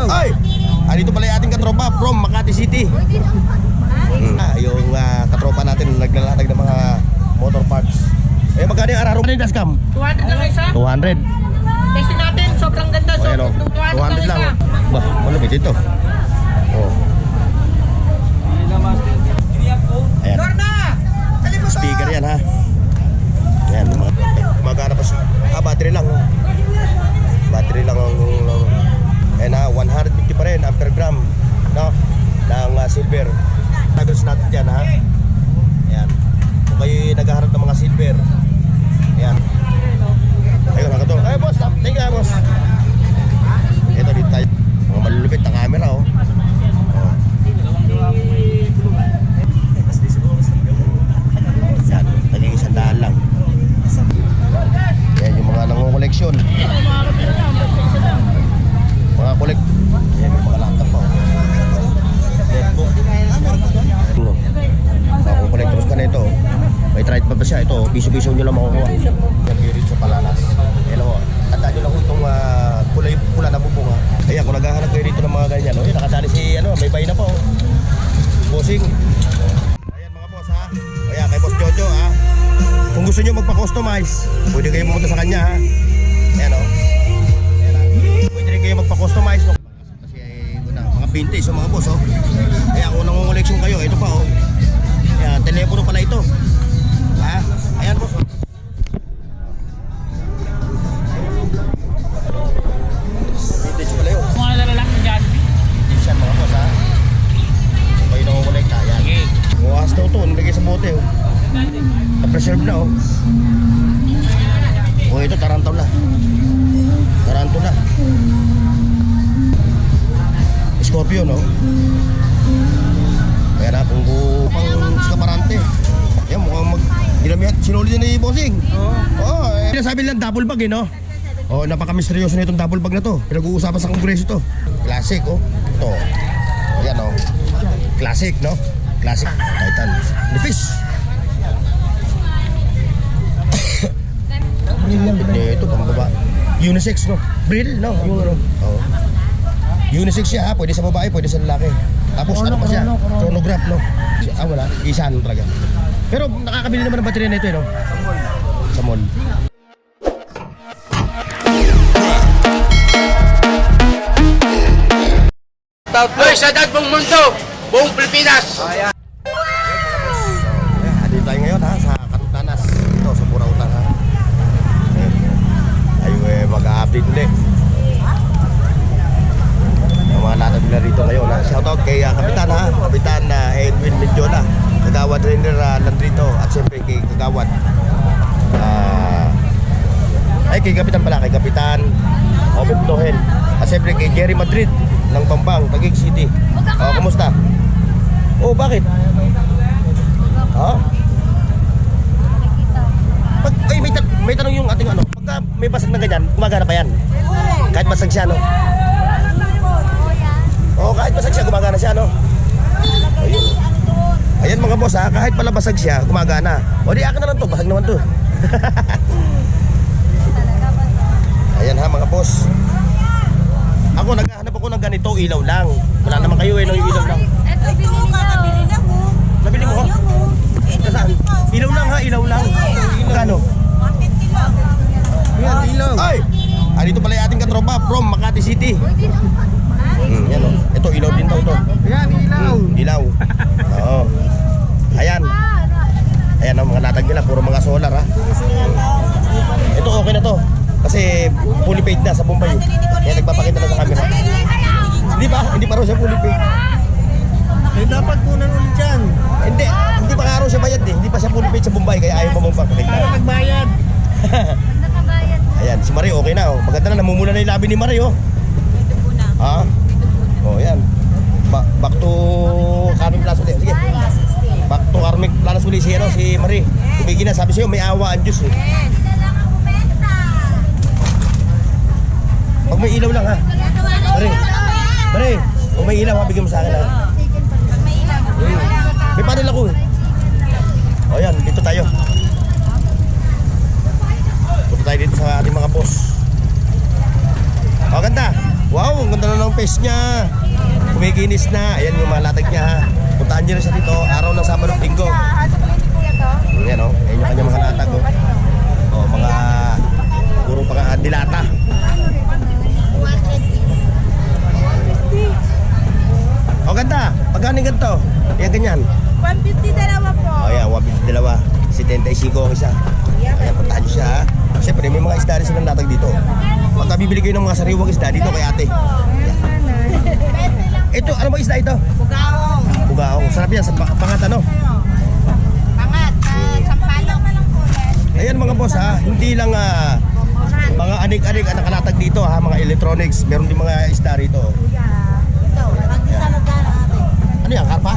Ay! Dito pala yung ating katropa from Makati City. Yung katropa natin naglalatag ng mga motor parts. Magkano yung araro? Ano yung dashcam? 200 lang isa. 200. Testing natin, sobrang ganda. So, Ayan o, 200 lang. Bah, malapit ito. Oh. Ayan. Speaker yan ha. Ayan, magana pa siya. Battery lang. Battery lang ang ayan ha, 150 pa rin ampere gram, no? Ng silver. Nagos natin dyan ha. Ayan. Kung kayo naghaharap ng mga silver. Ayan. Ayun, nakatulong. Ay boss, thank you boss. Ito dito tayo. Mga malulupit na camera oh. Yan, naging 100 lang. Yan yung mga nangungoleksyon. Mga collect. Yan yung mga laptop pa. Netbook. Kung collectors ka na ito, may trade pa siya. Ito, piso-piso nyo lang makukuha. Yan yung sa Palanas. Yan o, tandaan nyo lang itong kulay pula na bubong ha. Kaya kung naghahanap kayo dito ng mga ganyan, nakasali si, may bay na po. Bossing. Ayan mga boss ha. Kaya kay Boss Jojo ha. Kung gusto nyo magpa-customize, pwede kayo pumunta sa kanya ha. Ayan o. Pwede rin kayo magpa-customize. Kasi mga vintage o mga boss o. Kaya kung nangungoleksyon kayo, ito pa o. Ayan, telepono pala ito. Ha? Ayan boss o. Vintage pala yun. Mga lalaki dyan. Vintage yan mga boss ha. Kung kayo nangungolekta, ayan. Bukas daw ito, nilagay sa bote o. Na-preserve na oh. Oh, ito tarantula. Tarantula. Scorpio no. Kaya na kung pang skaparante. Yan mukhang ginamihan. Sinuli din ni Bossing. Oo. Sabi lang double bag no. Oh, napaka-misteryoso na itong double bag na to. Pinag-uusapan sa kongreso to. Classic oh. Ito. Ayan oh. Classic no. Classic. Titan. Nipis. Ito pambaba. Unisex no. Brill no. Yung ano. Oh. Unisex siya ha. Pwede sa babae, pwede sa lalaki. Tapos ano pa siya? Chronograph no. Wala. Isa ano talaga. Pero nakakabili naman ng baterya na ito no. Sa mall. Hoy, sa buong mundo, buong Pilipinas. Dito tayo ngayon ha, sa Kanutanas. Ito, sa Burautan ha. Ayun mag-update ulit. Yung mga latag nila rito ngayon ha. Shoutout kay Kapitan ha. Kapitan Edwin Menjola. Kagawad Rainer Landrito. At siyempre kay Kagawad kay Kapitan pala. Kay Kapitan Obed Nohel. At siyempre kay Jerry Madrid ng Bambang, Taguig City. Kumusta? Oh, bakit? Ha? Pag, may tanong yung ating ano, pagka may basag na ganyan, gumagana pa yan? Kahit basag siya, no? Oh, kahit basag siya, gumagana siya, no? Ayun. Ayan mga boss ha, kahit pala basag siya, gumagana. O di akin na lang to, basag naman to. Ayan ha mga boss. Ako naghahanap ako ng ganito, ilaw lang. Wala naman kayo ng ilaw lang. Eto, binili na ko. Nabili mo? Saan? Ilaw lang ha, ilaw lang. Magkano? 150 lang. Ayan, ilaw. Ay! Dito pala yung ating katropa from Makati City. Yan o. Ito, ilaw din daw to. Yan, ilaw. Ilaw. Oo. Ayan. Ayan ang mga latag nila, puro mga solar ha. Ito okay na to. Kasi fully paid na sa Bombay. Kaya nagpapakita na sa camera. Hindi ba? Hindi pa raw siya fully paid. Dapat kunan ulit yan. Hindi pa nga raw siya bayad eh. Hindi pa siya fully paid sa Bombay. Kaya ayaw pa mong papakita. Para magbayad. Ayan, si Marie okay na oh. Maganda na, namumula na yung labi ni Marie oh. Ha? Oh, yan. Back to Carmen Plaza ulit. Sige. Back to Carmen Plaza ulit si Marie. Tumigil na, sabi sa'yo may awa ang Diyos eh. Pag may ilaw lang ha. Marie, kung may ilaw ha, bigyan mo sa akin ha. May panel ako eh. O yan, dito tayo. Punta tayo dito sa ating mga boss. O, ganda. Wow, ang ganda na ng face niya. Kumikinis na. Ayan yung mga latag niya ha. Puntaan niyo rin siya dito. Araw ng Sabado at Linggo. Ayan o. Ayan yung kanyang mga latag o. O, mga puro pang dilata. O, ganda. Pagkano yung ganito? Ayan, ganyan. 150 dalawa po. O, ayan, 152. 75 ang isa. Ayan, puntaan niyo siya ha. Siyempre, may mga isda rin silang latag dito. Pagka bibili kayo ng mga sariwang isda dito kay ate. Ito, ano ba isda ito? Bugaong. Bugaong. Sarap yan sa pangat ano? Pangat. Sampalok. Ayan mga boss ha, hindi lang mga anik-anik ang nakalatag dito ha, mga electronics. Meron din mga isda rito. Ito, mag-isa na ate. Ano yan, karpa?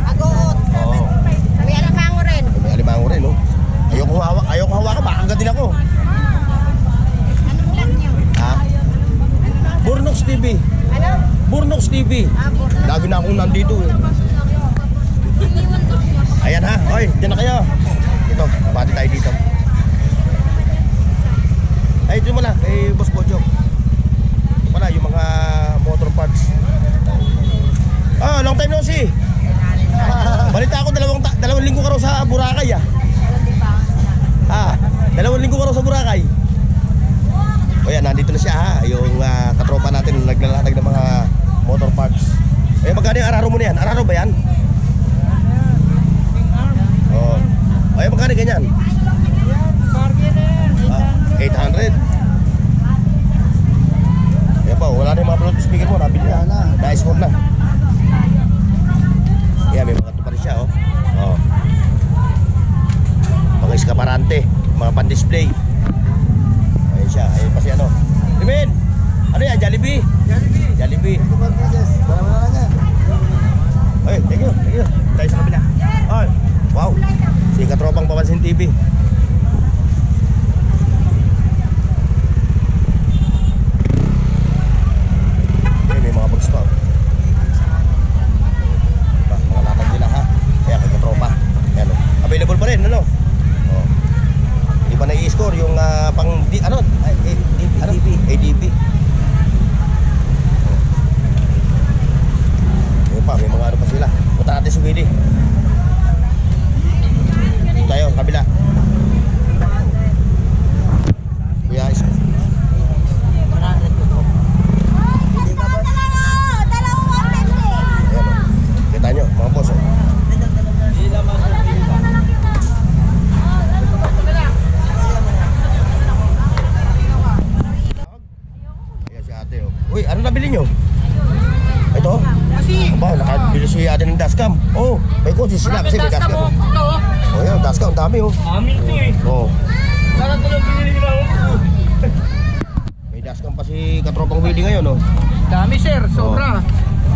Agoot. Oo. May alamango rin. May alimango rin, no? Ayoko hawakan, makakagat din ako. Anong lang niyo? Ha? Burnox TV. Ano? Burnox TV. Burnox. Lagi na akong nandito eh. Ayan ha, oy, dyan na kayo. Ito, pati tayo dito. Ay, dito mo na, kay Boss Bojo. Ito pala, yung mga motor parts. Ah, long time no see. Balita ako, dalawang linggo ka raw sa Boracay ah. Ah, 2 linggo ka raw sa Boracay. O yan, nandito na siya ha, yung katropa natin naglalatag ng mga motor parts. Eh, magkano yung araro mo na yan? Araro ba yan? Oo. Oh. Ay, magkano ganyan? 800. Ayan pa, wala na yung mga Bluetooth speaker mo, nabili na. Na-score na. Ayan, may mga tupa rin siya, oh. Oh. Mga eskaparante, mga pan-display. Ayan siya, ayun pa si ano. Limin! Ano yan? Jollibee? Jollibee. Ay, thank you. Tayo sa kabila. Ay, wow. Si Katropang Papansin TV. Ayan, may mga bags pa. Mga latag nila ha. Kaya kay Katropa. Ayan, oh. Available pa rin, ano? Oh. Hindi pa na-i-score yung pang ano? ADB. Ayun pa, may mga ano pa sila. Punta natin sa Willy. Tayo, kabila. Kuya, isa. Ayan, oh. Kita nyo, mga boss. Oh. Ayan si ate. Oh. Uy, ano nabili nyo? Ito? Aba, nakabili si ate ng dashcam. Oh, may kotse sila kasi may dashcam. Ito oh. Oh, yan, dashcam, ang dami oh. Amin to eh. Oh, Parang tulog pinili ko lang. may dashcam pa si Katropang Willy ngayon oh. Dami sir, sobra.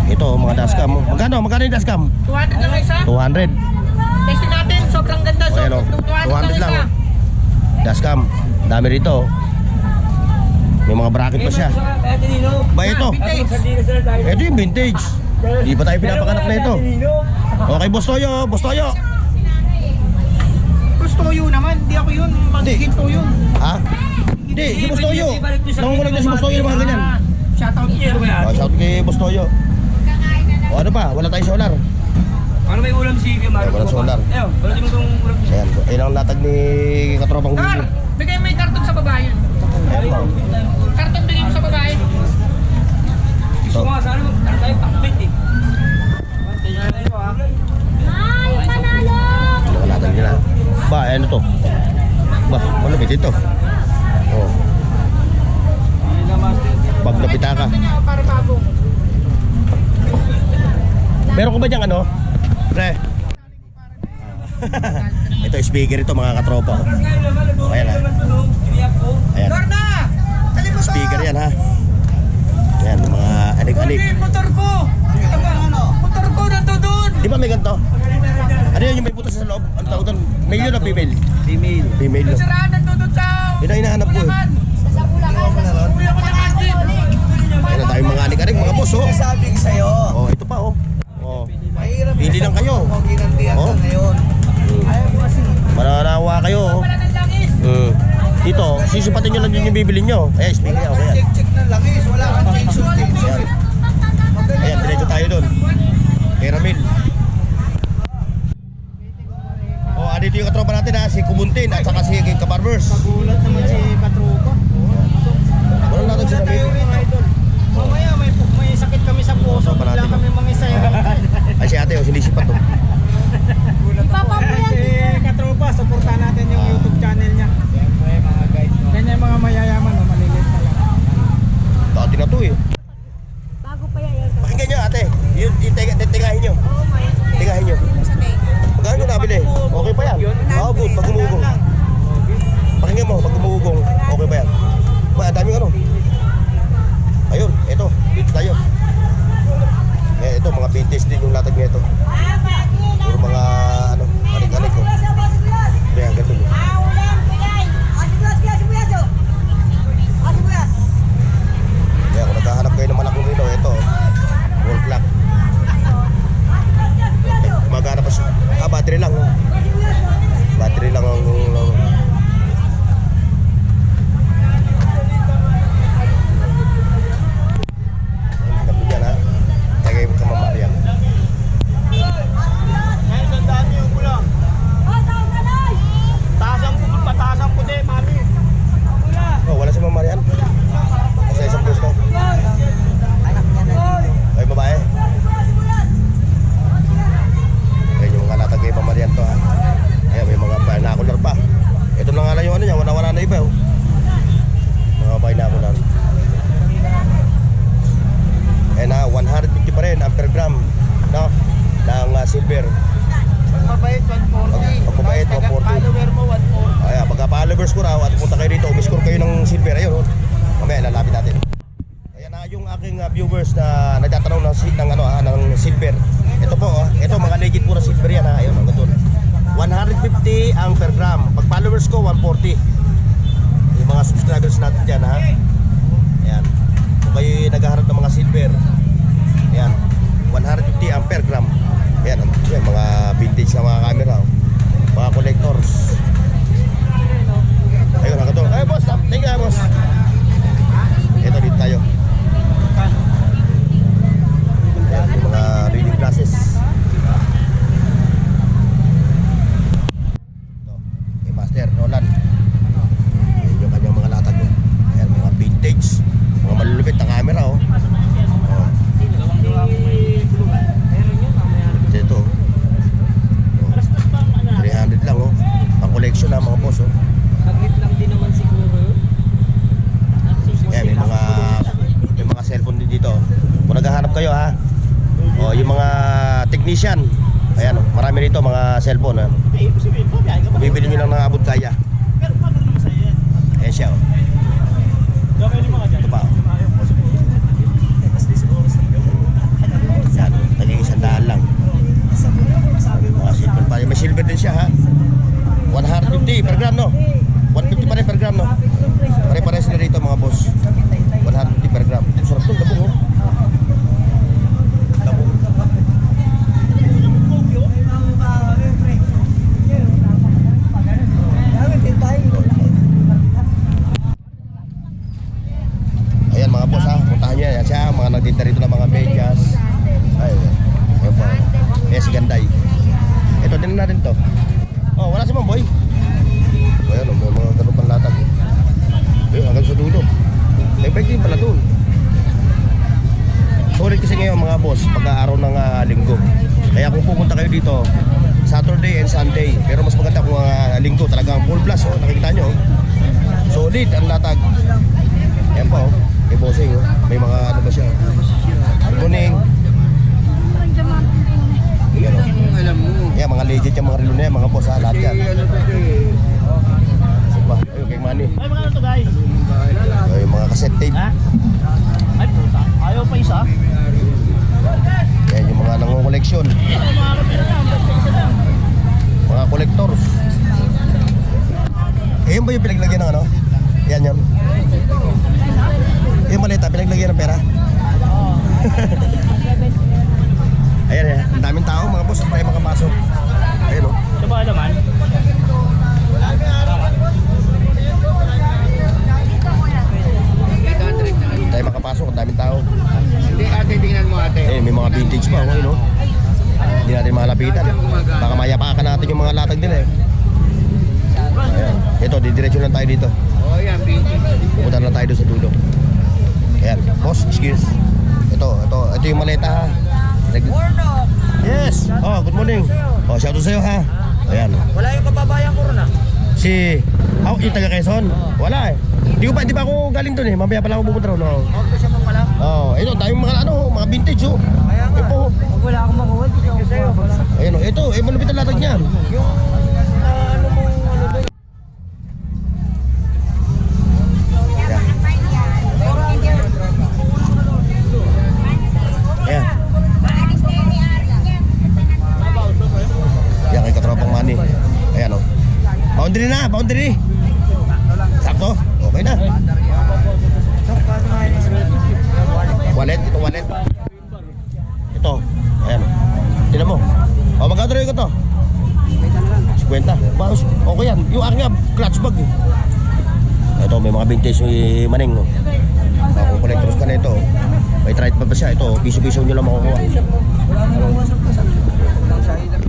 Ito, mga dashcam. Oh. Magkano yung dashcam? 200 lang isa. 200. Testin natin, sobrang ganda. Oh, yan oh. 200 lang. Dashcam. Dami rito. May mga bracket pa siya. Ba ito? Ito yung vintage. Di pa tayo pinapakanap na ito. Okay, Boss Toyo. Boss Toyo. Gusto ko yun naman, hindi ako yun. Magiging to yun. Ha? Hindi, si Boss Toyo. Nangungulag na si Boss Toyo ng mga ganyan. Shoutout niyo. Oh, shout kay Boss Toyo. O ano pa? Wala tayong solar. Ano may ulam si Mario? Walang solar. Ayun, wala din mo itong ulam. Ayan, ayun ang latag ni Katropang Car, Willy. bigay mo yung karton sa babae. Ayan po. Karton bigay mo sa babae. Gusto ko nga, sana mo, tayo pakbit eh. Mga latag nila. Ba, ano to? Ba, malapit ito. Oh. Pag napitaka. Para bago. Meron ko ba diyang ano? Pre. Ito speaker ito mga katropa. Oh. Ayan ha. Ayan. Lorna! Speaker yan ha. Ayan mga anik-anik. Motor ko! Motor ko nandun doon! Di ba may ganito? Ano yan yung may butas sa loob? Ang tawag doon? Male yun o female? Female. Female yun. Siraan nandun doon sa... Yun ang hinahanap ko eh. Kuya ko naman din. Ayan tayong mga anik-anik mga boss oh. Sabi ko sa'yo, Oh, ito pa oh. Oh. mahirap Pili lang kayo. kung ginantihan Oh. ka ngayon. Ayaw mo kasi. Mananawa kayo oh. Wala ng langis. Dito, sisipatin nyo lang yun yung bibili nyo. Eh, speaker yan, okay yan. Check na langis, wala kang tension. Ayan, diretso tayo doon. Kay Ramil. O, dito yung katropa natin ha, si Kumuntin at saka si Kabarbers. Gulat naman si Katropa. Walang natin si Ramil. Mamaya may sakit kami sa puso, Katropa bigla natin. kami mangisay. Ay, si ate, sinisipat to. Si Katropa, supportan natin yung YouTube channel niya. Mga guys. Ganyan yung mga mayayaman, maliliit na lang. Dati na to eh. Bago pa yan. Pakinggan nyo ate, yung tingahin nyo. Oo, may Tingahin nyo. Magkano nyo nabili? Okay pa yan? Oo, good. Pag umugong. Pakinggan mo, pag umugong, okay pa yan? Ang daming ano. Ayun, eto. Dito tayo. Eh, ito, mga vintage din yung latag nito. Puro mga, ano, anik-anik ko. Kaya, ganito. Kaya, kung naghahanap kayo ng malakong relo, ito. Wall clock. Maghanap pa siya. Battery lang. Oh. Battery lang ang... Tapos yan ha. Tagay mo ka mamarian. Ay, sandaan niyo yung kulang. Pataas ang puti, mami. Oh, wala si mamarian. Sa isang pwesto. Ay, babae. Ayan yung mga latagay mamarian to ha. Ayan, may mga binocular pa. Ito na nga lang yung ano niya, wala na iba oh. Mga binocular. Ayan ha, 150 pa rin ampere gram, no? Ng silver. Mabait, 140. Pag mabait, 140. Follower mo, 140. Ayan, pagka followers ko raw at punta kayo dito, umiscore kayo ng silver. Ayun, oh. Mamaya, lalapit natin. Ayan na yung aking viewers na nagtatanong ng silver. Ito po, oh. Ito mga legit po na silver yan ha. Ayun, hanggang doon. 150 ang per gram. Pag followers ko, 140. Yung mga subscribers natin dyan ha. Ayan. Kung kayo naghaharap ng mga silver, ayan, 150 ang per gram. Ayan, ayan mga vintage na mga camera, oh. Mga collectors. Ayun, hanggang doon. Ay, boss, thank you, boss. Ito, dito tayo. Ayan, yung mga reading glasses. Ito, kay Master Nolan. Ayan yung kanyang mga latag. Ayan, mga vintage. Mga malulupit na camera, oh. Oh. Ito. Oh. 300 lang, oh. Pang collection na, mga boss, oh. Saglit lang din naman siguro yun. Ayan, may mga cellphone din dito. Kung naghahanap kayo ha. O, yung mga technician. Ayan, oh, marami rito mga cellphone ha. Bibili nyo lang ng abot kaya. Ayan siya, oh. Ito pa, oh. Ayan, taging 100 lang. Mga silver pa. May silver din siya ha. 150 per gram, no? 150 pa rin per gram, no? Pare-pare sila rito mga boss. 150 per gram. Ang sarap ito, labong, oh. Labong. Ayan mga boss ha, puntahan nyo yan siya. Mga nagtinda rito ng mga medyas. Ayan po. Ayan si Ganday. Ito, din natin to. Oh, wala si Mamboy. Ayan, may mga ganun pang latag. Ayun, hanggang sa dulo. May bike din pala doon. Sorry kasi ngayon mga boss, pagka-araw ng linggo. Kaya kung pupunta kayo dito, Saturday and Sunday. Pero mas maganda kung linggo, talagang full blast, oh. Nakikita nyo, oh. Solid ang latag. Ayan pa, oh. May bossing, oh. May mga ano ba siya. Good morning. Ayan, oh. Alam mo. Ayan, mga legit yung mga relo na yan, mga boss ha, lahat yan. Diba? Ayun, kay Manny. Ay, magkano to guys? Ayun, mga cassette tape. Ha? Ay, puta. Ayaw pa isa? Ayan, yung mga nangungoleksyon. Mga collectors. Ayan ba yung pinaglagyan ng ano? Ayan yun. Yung malita, pinaglagyan ng pera. Ayan, ayan. Ang daming tao, mga boss. Hindi tayo makapasok. Ayan, oh. Sa ba naman? May mga vintage pa, okay, no? Hindi natin malapitan. Baka mayapakan natin yung mga latag nila eh. Ayan. Ito, didiretso lang tayo dito. Pupunta lang tayo doon sa dulo. Ayan, boss, excuse. Ito yung maleta ha. Yes! Oh, good morning. Oh, shout out sa'yo ha. Ayan. Wala yung kababayan ko ron ah. Yung taga Quezon? Wala eh. Hindi pa ako galing doon eh. Mamaya pala ako pupunta ron. No? Siya pa pala. Oh, ito, tayong mga vintage oh. Kaya nga. Ito. Wala akong makuha dito. Sa'yo. Ayun oh, ito, malupit ang latag niyan. Yung ano mo, ano doon. Ayan. Yan kay katropang money. Ayan oh. Boundary. Sakto? Okay na. Wallet. Ito. Ayan. Tignan mo. O, magkano rin ko to? 50. Baos. Okay yan. Yung aking nga, clutch bag eh. Ito, may mga vintage maning. No? Kung collectors ka na ito, may trade pa siya. Ito, piso-piso nyo lang makukuha.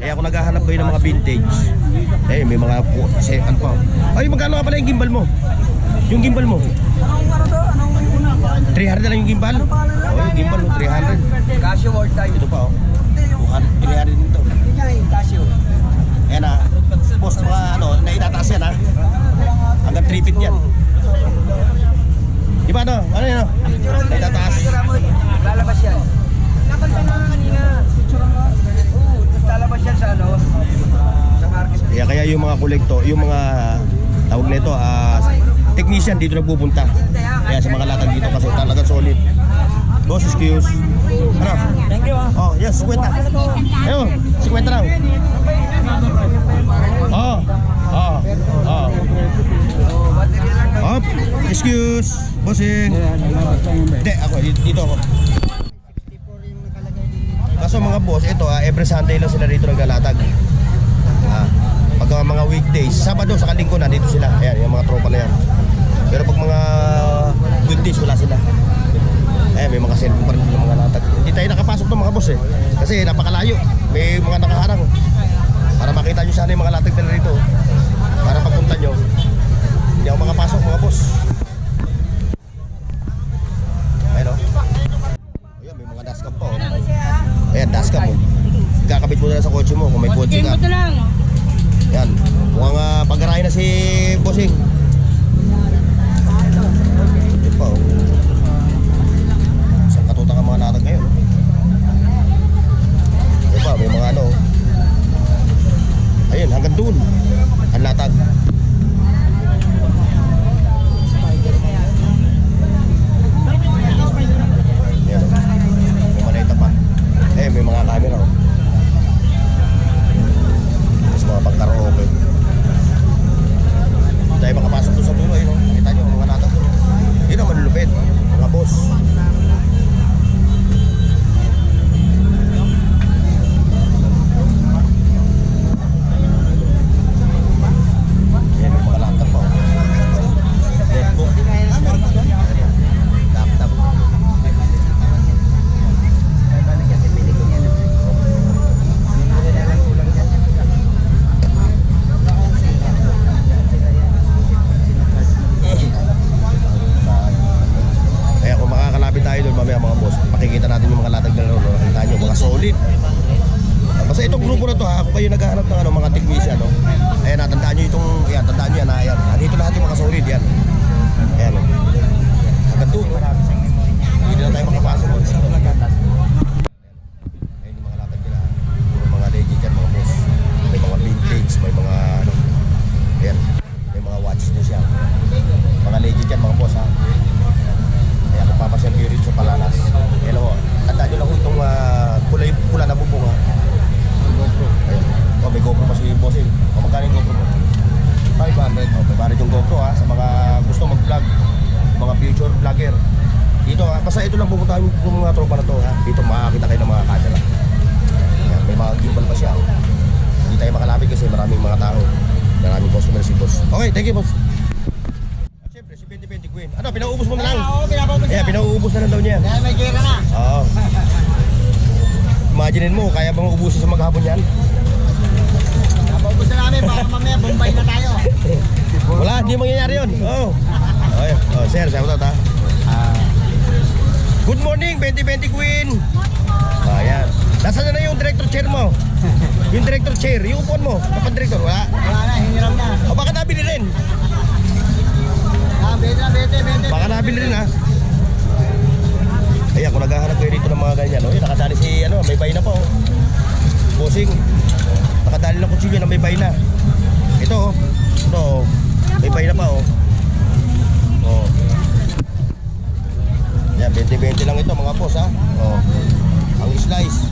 Kaya kung naghahanap kayo ng mga vintage, may mga ano pa. Ay, magkano nga pala yung gimbal mo? Yung gimbal mo? 300 na lang yung gimbal? Yung gimbal mo, 300. Casio world time. Ito pa oh. 300 din ito. Casio. Ayan na. Boss, mga naitataas yan ha. Hanggang 3 feet yan. Di ba ano? Ano yun? Naitataas. Lalabas yan. Nakanta na kanina. Picture mo. Oo, tapos lalabas yan sa sa market. Kaya yung mga kolekto, yung mga tawag nito, technician dito nagpupunta. Kaya sa mga latag dito kasi talagang solid. Boss, excuse. Ano? Thank you ah. Oh, yes, 50. Ayun, 50 lang. Excuse. Bossing. Hindi, ako, dito ako. Kaso mga boss, ito every Sunday lang sila dito naglalatag. Pagka mga weekdays, Sabado sa Linggo na dito sila. Ayan, yung mga tropa na yan. Pero pag mga weekdays, wala sila. May mga cellphone pa rin yung mga latag. Hindi tayo nakapasok ng mga boss eh. Kasi napakalayo. May mga nakaharang. Para makita nyo sana yung mga latag nila rito. Para pagpunta nyo, hindi ako makapasok mga boss. Ayun o. Ayan, may mga dashcam pa o. Ayan, dashcam o. Kakabit mo na lang sa kotse mo kung may kotse ka. Ayan, mukhang pag-garahe na si Bossing. Ito pa o. Isang katutak ang mga latag ngayon. Ito pa, may mga ano. Ayun, hanggang doon. Ang latag. Ayan o. May malita pa. May mga camera o. Tapos mga pagkaraoke. Dahil makapasok doon sa dulo, yun o. Kita nyo, mga latag doon. Yun o, malulupit. Mga boss. Basta itong grupo na to ha, kung kayo naghahanap ng mga technician ayan, tandaan nyo itong, ayan, tandaan nyo yan ha, ayan, dito lahat yung mga solid yan. Ayan hanggang doon, hindi na tayo makapasok. Ayan yung mga latag nila, mga legit yan mga boss. May mga vintage, may mga ayan, may mga watch din siya. Mga legit yan mga boss ha. Ayan, magpapasyal kayo rin sa Palanas. Hello, tandaan nyo lang itong pula na bubong ha. Ayun. May GoPro pa si Bossing. Magkano yung GoPro mo? 500. 500 yung GoPro ha. Sa mga gusto mag-vlog, mga future vlogger. Dito ha. Basta ito lang pupuntahan yung mga tropa na to ha. Dito makakita kayo ng mga camera. Ayan, may mga gimbal pa siya. Hindi tayo makalapit kasi maraming mga tao. Maraming customer si boss. Okay, thank you boss. Siyempre, si 2020 Queen. Ano, pinauubos mo na lang? Oo, pinapaubos na. Ayan, pinauubos na lang daw niya. Kaya may gera na. Oo. Imaginin mo, kaya bang ubusin sa maghapon yan? Napaubos na namin, baka mamaya Bombay na tayo. Wala, hindi mangyayari yun. Oh. Okay. Oh, sir, sabi ko ta. Good morning, 2020 Queen. Ayan. Nasaan na yung director chair mo? Yung director chair, yung upuan mo. Kapag director, wala. Wala na, hiniram na. O baka nabili rin. Bete. Baka nabili rin ha. Ayan, kung naghahanap kayo dito ng mga ganyan, oh, nakadali si, may bay na po. Oh. Bossing. Nakadali ng kutsilyo na may bay na. Ito, may bay na pa, oh. Oh. Yan, 20-20 lang ito, mga boss, ha. Oh. Ang slice.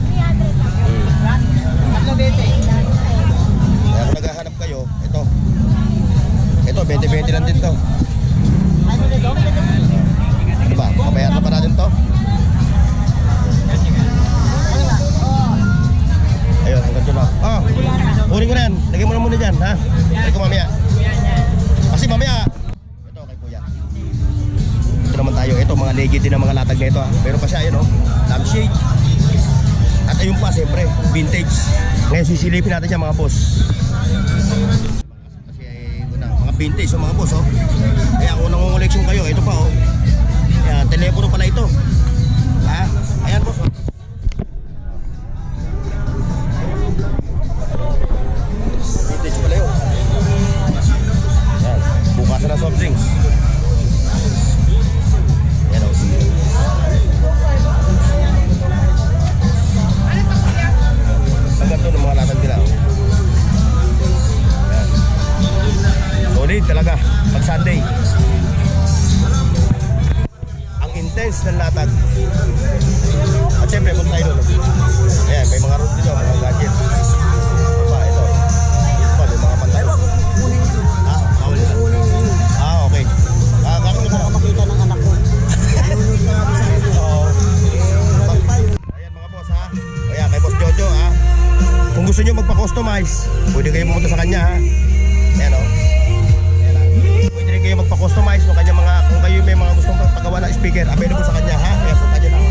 Tatlo bete. Kaya kung naghahanap kayo, ito. Ito, 20-20 lang din to. Ano ba? Pabayar na pa natin to? Ayun, hanggang dyan na. Uring ko na yan. Lagay mo na muna dyan, ha? Lagay ko mamaya. Kasi mamaya. Ito, kay kuya. Ito naman tayo. Ito, mga legit din ang mga latag na ito, ha? Pero pa siya, yun, oh. Lampshade. At ayun pa, siyempre, vintage. Ngayon, sisilipin natin yan, mga boss. Kasi, mga vintage, mga boss, oh. Kaya kung nangungoleksyon kayo, ito pa, oh. Ayan, telepono pala ito. Ha? Ayan, boss, oh. Vintage pala yun. Ayan, bukasan ng soft drinks. Ayan, oh. Hanggang doon ang mga latag nila, oh. Ayan. Solid talaga, pag Sunday. Ang intense ng latag. At syempre, punta tayo doon. Ayan, may mga road dito, mga gadget. Ito. May mga pantay. Bawal nila. Okay. Bakit ito makita ng anak ko? Ayan mga boss, ha. Ayan, kay Boss Jojo, ha. Kung gusto nyo magpa-customize, pwede kayo pumunta sa kanya, ha. Ayan, o. Pwede rin kayo magpa-customize kung kayo may mga gustong paggawa na speaker, available sa kanya, ha. Ayan, punta nyo lang.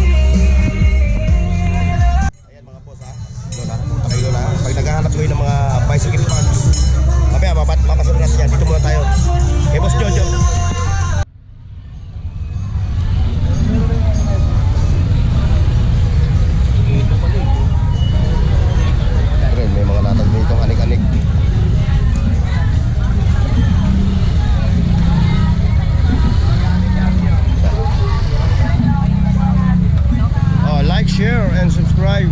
Ayan mga boss, ha. Lola, punta kayo Lola. Pag naghahanap kayo ng mga bicycle parts, mamaya, mapasunod natin yan. Dito muna tayo. Kay Boss Jojo. May mga latag dito, anik-anik. Like, share, and subscribe.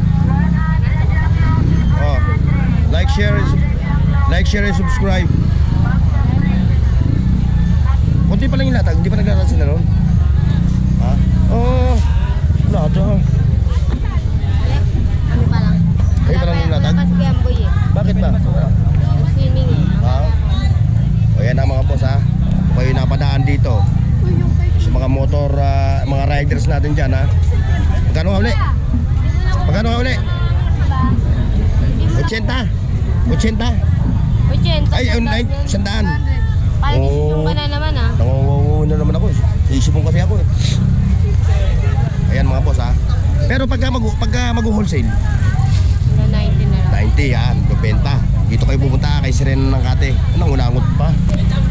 Like, share, and subscribe. Kunti pa lang yung latag, hindi pa naglatag sila noon. Ha? Latag. Ano pa lang? Ay, pa lang yung latag? Wala pa si Gamboy eh. Bakit ba? Swimming eh. O yan ang mga boss, ha. Kung kayo napadaan dito sa mga motor, mga riders natin dyan, ha. Magkano ka uli? Magkano ka uli? 80? 80? Ay, 100. Parang Oo. isipong ka na naman ah. Nangunguho na naman ako, eh. Iisipon kasi ako, eh. Ayan mga boss, ha. Pero pagka mag-wholesale, 90 na lang. 90 yan, 20. Dito kayo pupunta kay Serena ng Kate. Anong unangot pa?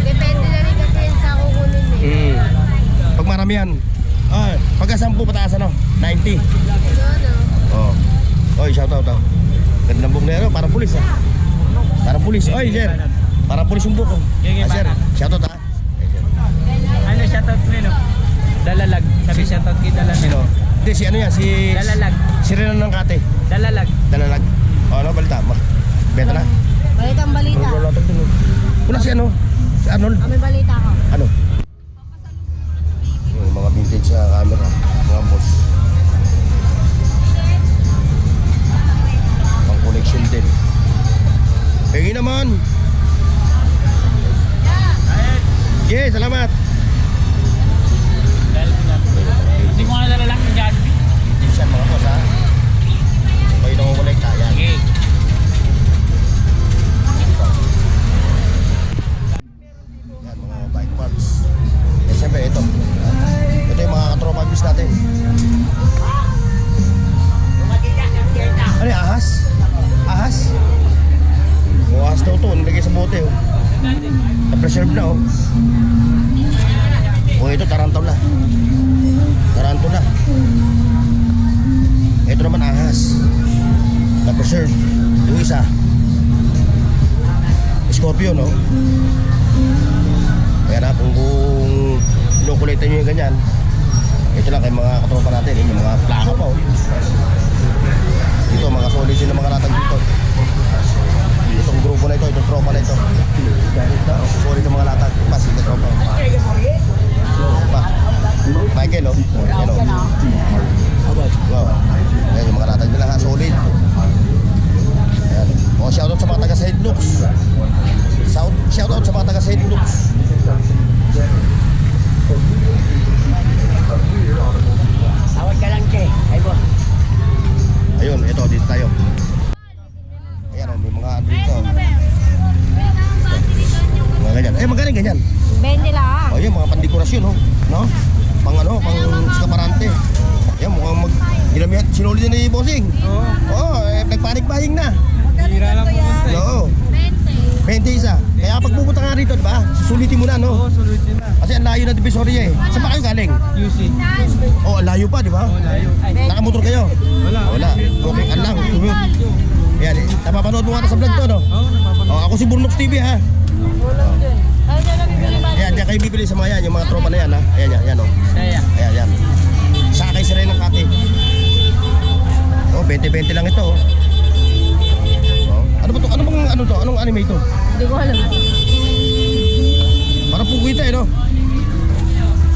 Depende na rin kasi yun sa kukunin eh. Pag maramihan, pagka 10 pataas, 90. Ano? Oy, shout out, oh. Ganda ng buhok na yan, parang pulis, ha. Parang pulis. Oy, sir. Parang pulis yung buhok, oh. Sir, shout out, ha. Ano shoutout mo no? Dalalag. Sabi shoutout kay Dalalag. Sino? Hindi, si ano yan, si Dalalag. Serena ng Kate. Dalalag. Dalalag. Ano, balita? Benta na? Balitang balita. Wala si ano? Si Arnold. May balita ko. Ano? Yung mga vintage camera, mga boss. Pang collection din. Pengi naman. Yeah, salamat. Hindi mo nga nalalak ng Jollibee. Vintage yan mga boss, ha. Kung kayo nangungulikta, yan. Okay. Yan, mga bike parts. Eh, siyempre, ito. Ito yung mga katropa bis natin. reserve. Yung isa, Scorpio, no? Kaya na, kung inukulitan nyo yung ganyan, ito lang kay mga katropa natin, yung mga plaka pa, oh. Dito, mga solid din na mga latag dito. Itong grupo na ito, itong tropa na ito. Solid na mga latag. Pas, ito tropa. Pa. Michael, oh. Yan, oh. Wow. Ayan, yung mga latag nila, ha. Solid. Ayan. O, shoutout sa mga taga St. Luke's. Shoutout sa mga taga St. Luke's. Tawag ka lang, Che. Ay, boss. Ayun, ito, dito tayo. Ayan, oh, may mga ano dito. Mga ganyan. Eh, magaling ganyan. 20 lang. O, yun, mga pandekorasyon, oh. No? Pang ano, pang skaparante. Ayan, mukhang ginamihan, sinuli din ni Bossing. Oo, nagpanik buying na. Hira lang po yan. Oo, 20 isa. Kaya pag pupunta ka rito, diba? Susulitin mo na, no? Oo, sulitin na. Kasi ang layo ng Divisoria eh. Saan ba kayo galing? UC. Oh, ang layo pa, di ba? Layo. Nakamotor kayo? Wala. Wala. Okay, ang lang. Yan, napapanood mo nga sa vlog to, no? Oo, napapanood. Oh, ako si Burnox TV, ha? Ay, dyan na bibili ba? Yan, diyan kayo bibili sa mga yan, yung mga tropa na yan, ha? Ayan, yan, yan, oh. Saya. Ayan, yan. Sakay si Ren ng Kati. Oh, 20-20 lang ito, oh. Oh. Ano ba to? Ano bang ano to? Anong anime to? Hindi ko alam. Parang pukwita eh, no?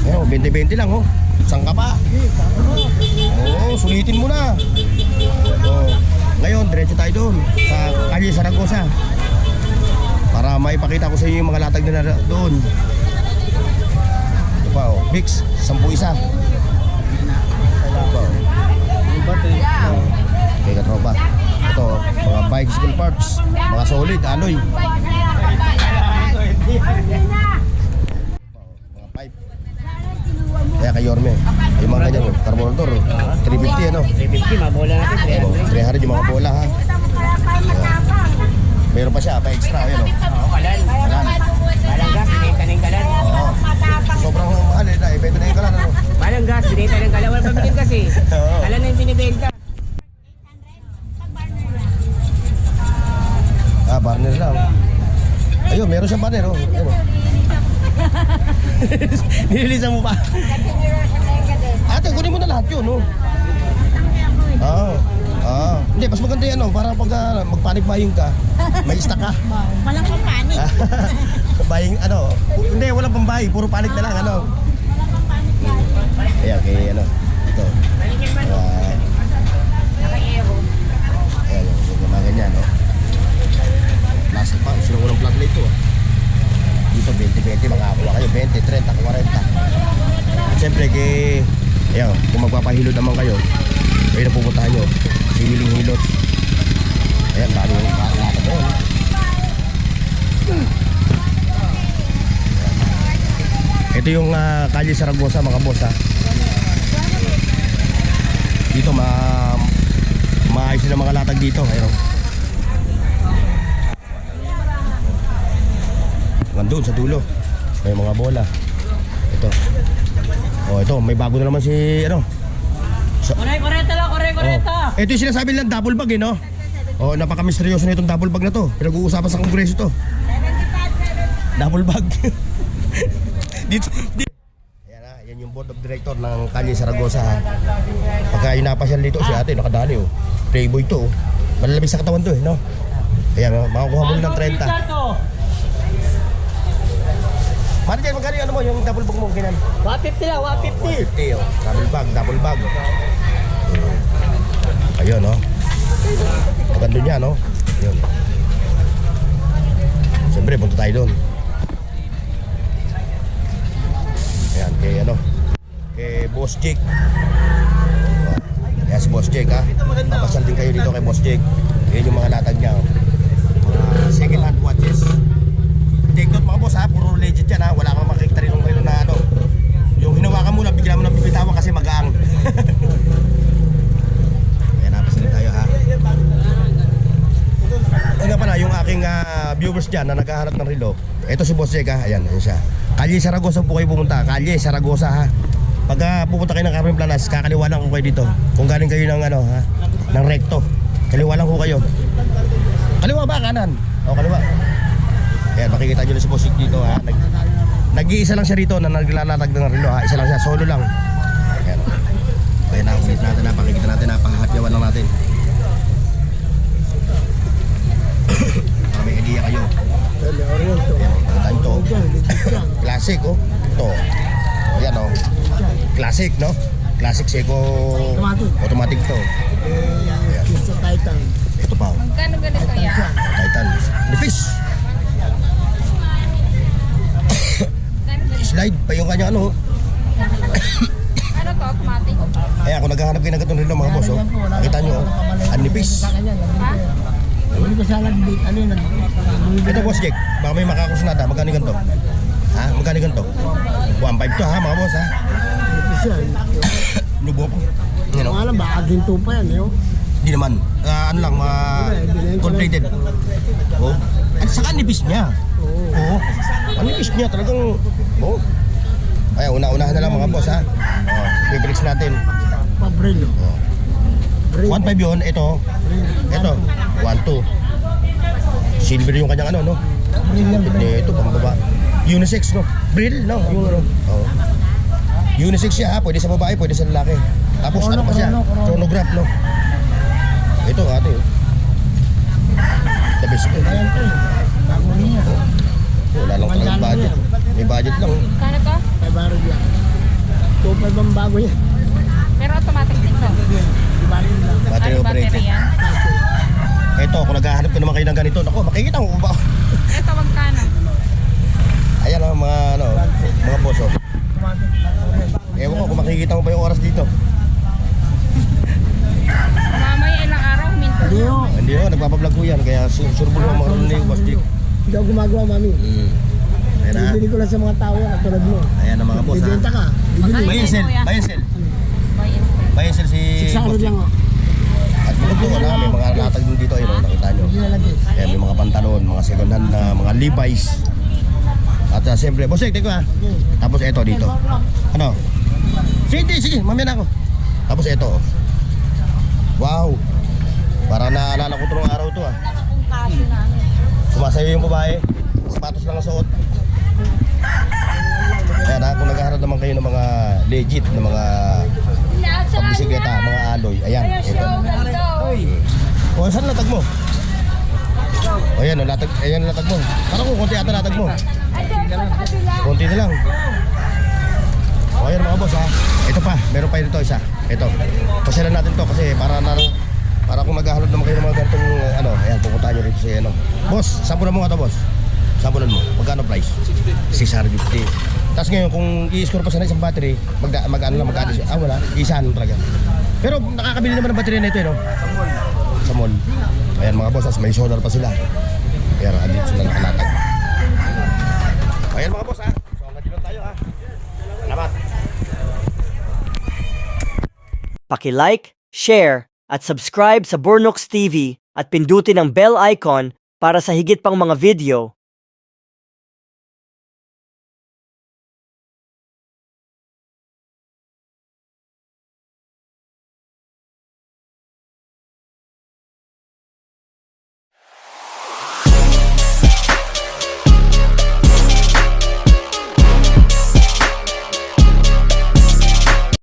Ayan, 20-20 lang, oh. Saan ka pa? Oo, sulitin mo na. Oh. Ngayon, diretso tayo doon sa Calle Zaragoza para maipakita ko sa inyo yung mga latag na doon. Ito pa, oh. Mix, 10 isa. Ito pa, oh. Oh. Okay, katropa. Ito, mga bicycle parts, mga solid, alloy. Mga pipe. Kaya kay Yorme, yung mga ganyan, carburetor, 350 ano? 350, mabola natin. 300 yung mga bola, ha? Meron pa siya, pa extra, yun, oh. Oo, kalan. Malang gas, binenta ng kalan. Oo. Sobrang mahal eh, ibenta na yung kalan, ano? Malang gas, binenta ng kalan. Wala pabiling kasi. Oo. Kalan na yung binibenta. Ah, barner lang. Ayun, meron siyang barner, oh. Ayun, oh. Nililisan mo pa. Ate, kunin mo na lahat yun, oh. Hindi, mas maganda yan, oh. Para pag magpanic buying ka, may stock ka. Walang pampanik. Buying, ano, hindi, walang pambahay. Puro panic na lang, ano. Ayan, kay, ano, ito. Ayan, yung mga ganyan, no. Nasa pa, sino ko ng plug na ito, ah. Dito 20-20, makakuha kayo 20, 30, 40. Siyempre kay ayan, kung magpapahilot naman kayo, kayo na pupuntahan nyo si Willing Hilot. Ayan, dami yung latag na yun. Ito yung Calle Zaragoza, mga boss, ha. Dito maayos na mga latag dito. Ayun, doon sa dulo may mga bola. Ito, oh, ito may bago na naman si ano, Koreta lang, koreta. ito yung sinasabi nilang double bag, eh, no? Oh, napaka-misteryoso na itong double bag na to. Pinag-uusapan sa kongreso to. Double bag. dito. Ayan, ha, yan yung board of director ng Calle Zaragoza, ha. Pagka inapasyal dito si ate, nakadali, oh. Playboy to, oh. Malalabis sa katawan to, eh, no? Ayan, oh, makakuha mo ng 30. Mano dyan, magkano yung ano mo, yung double bag mo, ganyan? 150 lang, 150. 150, oh. Double bag. Ayun, no? Maganda niya, no? Ayun. Siyempre, punta tayo doon. Ayan, kay ano? Kay Boss Jake. Yes, Boss Jake, ha? Papasyal din kayo dito kay Boss Jake. Yan yung mga latag niya, oh. Second hand watches. Take note, mga boss, ha? Puro legit yan, ha? Wala kang makikita rin ng na ano. Yung hinawakan mo lang, bigla mo nang bibitawan kasi magaang. Ayan, napasilip tayo, ha? Ay nga pala, yung aking viewers dyan na naghahanap ng relo, ito si Boss Jake, ha? Ayan, ayan siya. Calle Zaragoza po kayo pumunta. Calle Zaragoza, ha? Pag pupunta kayo ng Carmen Planas, kakaliwa lang ko kayo dito. Kung galing kayo ng ano, ha? Ng recto. Kaliwa lang ho kayo. Kaliwa ba, kanan? O, kaliwa. Ayan, makikita nyo na si Boss Vic dito ha. Nag-iisa lang siya rito na naglalatag ng relo ha. Isa lang siya, solo lang. Ayan. Ayan, nakulit natin ha. Pakikita natin ha. Panghatyawan lang natin. Para may idea kayo. Ayan, pagkataan ito. Classic oh. Ito. Ayan oh. Classic no? Classic Seiko automatic to. Ayan. Ito pa oh. Magkano ganito yan? Titan. Nipis. Slide pa yung kanya ano. Ano to? Automatic? Ayan, kung naghahanap kayo ng ganitong relo mga boss oh. Nakita nyo oh. Ang nipis. Ha? Hindi ko sana ano yun. Ito boss Jake, baka may makakusunada. Magkano ganito? Ha? Magkano ganito? 1.5 to ha mga boss ha. Lubo ko. Yan o. Alam baka ginto pa yan eh. Hindi naman. Ano lang, completed. Oh. At saka nipis niya. Oo. Ang nipis niya talagang. Oh. Ay, una-unahan na lang mga boss ha. Oh, pipilix natin. Pabril. Oh. 1.5 yun, ito. Ito, 1.2. Silver yung kanyang ano, no? Ito, pambaba. Unisex, no? Brill, no? Yung ano. Oh. Unisex siya, ha? Pwede sa babae, pwede sa lalaki. Tapos ano pa siya? Chronograph, no? Ito, ate. Oh. The best, eh. Ayan to eh. Bago niya. Wala lang talagang budget. May budget lang. Oh. Kano to? 500 lang. 2.5 ang bago yan. Pero automatic din to. Baril lang. Battery Ano battery operated. yan? Ito, kung naghahanap ka naman kayo ng ganito, naku, makikita mo ba? Ito magkano? Ayan ang mga, ano, mga boss, oh. Ewan ko kung makikita mo pa yung oras dito. Mamaya ilang araw, minto. Hindi ho. Hindi oh, nagpapablog ko yan, kaya surbol ko mga ni Boss Dick. Hindi ako gumagawa, mami. Ayan na. Bibili ko lang sa mga tao yan, katulad mo. Ayan ang mga boss ha. Bibenta ka. Bibili. Buy and sell, buy and sell. Buy and sell. Buy and sell si 600 lang ho. At mga doon ha, may mga latag din dito, ayun, nakita nyo. Hindi na lagi. Ayan, may mga pantalon, mga second hand na mga Levi's. At siyempre, Boss Dick, teko ha. Tapos eto dito. Ano? Sige, mamaya na ako. Tapos eto. Oh. Wow. Parang naalala ko itong araw to ha. Kung kaso na ano. Sumasayo yung babae, sapatos lang ang suot. Kaya na, kung naghahanap naman kayo ng mga legit na mga pambisikleta, mga alloy, ayan, ito. O, saan latag mo? O, ayan, latag, ayan latag mo. Parang kung konti ata latag mo. Konti na lang. O, ayan mga boss ha. Ito pa, meron pa dito isa. Ito. Pasyalan natin to kasi para kung maghahanap naman kayo ng mga ganitong ano, ayan, pupuntahan nyo rito sa ano. Boss, sampunan mo nga to boss. Sampunan mo. Magkano price? 650. Tapos ngayon, kung i-score pa sana isang battery, mag-ano lang, mag-add siya. Wala. Isa lang talaga. Pero nakakabili naman ng battery na ito, no? Sa mall. Ayan mga boss, may solar pa sila. Ayan, andito sila nakalatag. Ayan mga boss, ha? So, hanggang dito tayo, ha? Salamat. Paki-like, share, at subscribe sa Bornox TV at pindutin ang bell icon para sa higit pang mga video